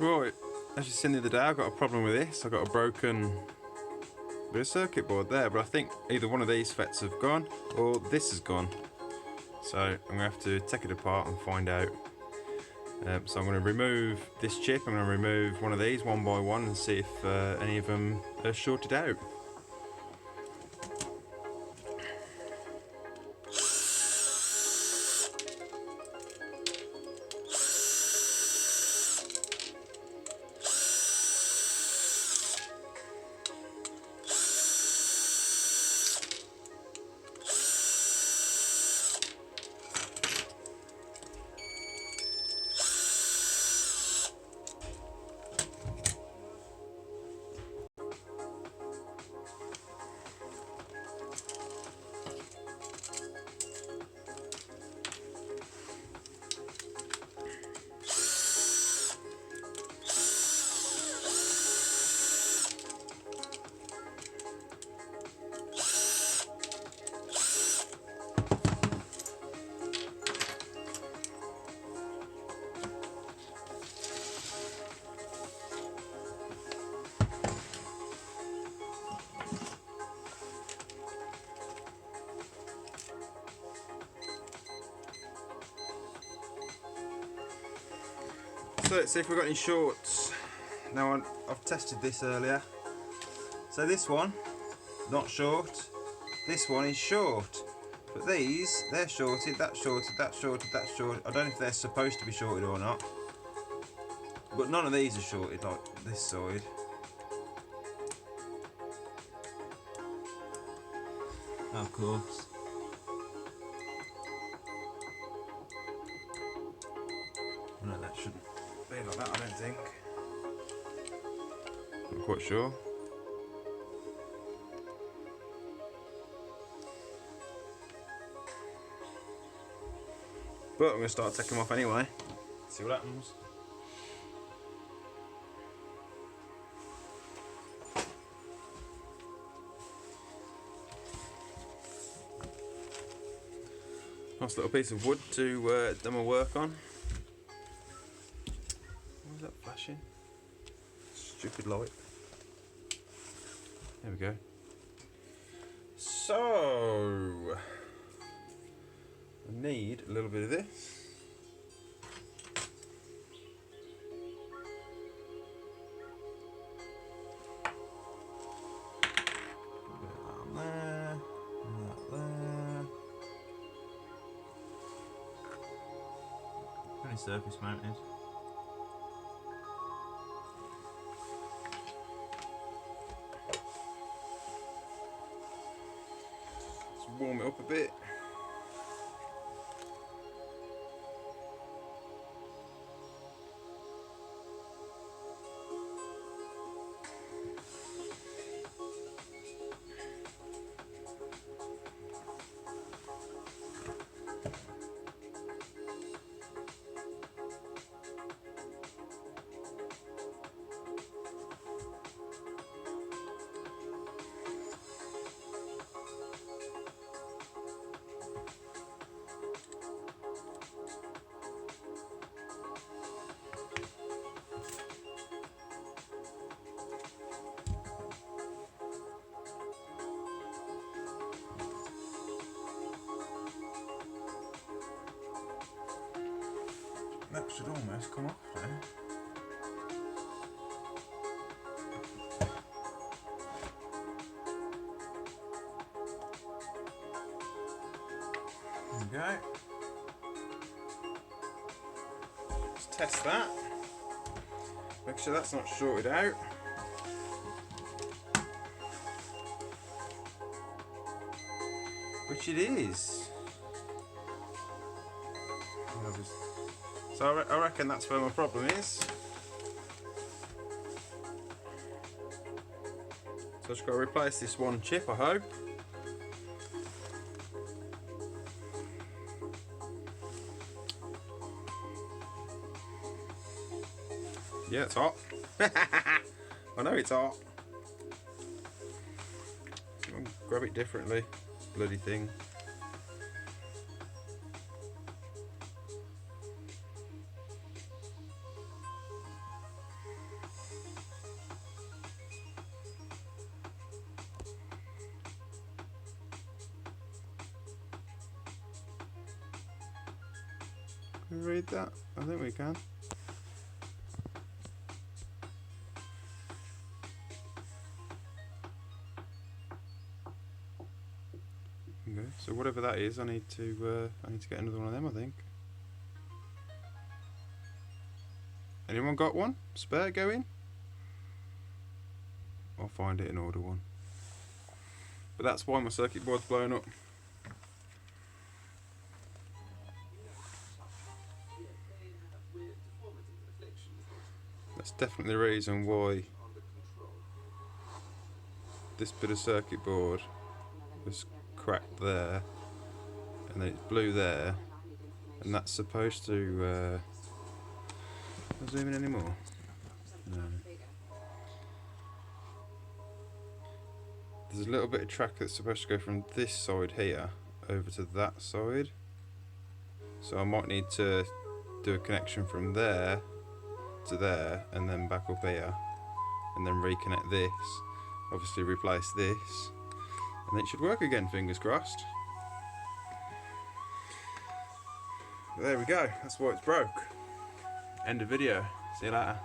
Right, as you seen the other day, I've got a problem with this. I've got a broken bit of circuit board there, but I think either one of these FETs have gone or this has gone. So I'm going to have to take it apart and find out. So I'm going to remove this chip, I'm going to remove one of these one by one and see if any of them are shorted out. So let's see if we've got any shorts. Now I've tested this earlier. So this one, not short. This one is short. But these, they're shorted, that's shorted, that's shorted, that's shorted. I don't know if they're supposed to be shorted or not. But none of these are shorted like this side. Of course. No, that shouldn't be like that, I don't think. Not quite sure. But I'm going to start taking them off anyway. See what happens. Nice little piece of wood to do my work on. What was that flashing? Stupid light. There we go. So I need a little bit of this. Surface mounted. Let's warm it up a bit. That should almost come off now. There we go. Let's test that. Make sure that's not shorted out. Which it is. So I reckon that's where my problem is. So I've just got to replace this one chip, I hope. Yeah, it's hot. I know it's hot. Grab it differently, bloody thing. Can we read that? I think we can. Okay, so whatever that is, I need to get another one of them, I think. Anyone got one? Spare going? I'll find it and order one. But that's why my circuit board's blowing up. That's definitely the reason why this bit of circuit board was cracked there, and then it's blue there, and that's supposed to not zoom in anymore. No. There's a little bit of track that's supposed to go from this side here over to that side, so I might need to do a connection from there to there and then back up here, and then reconnect this, obviously replace this, and it should work again, fingers crossed. But there we go, that's why it's broke. End of video, see you later.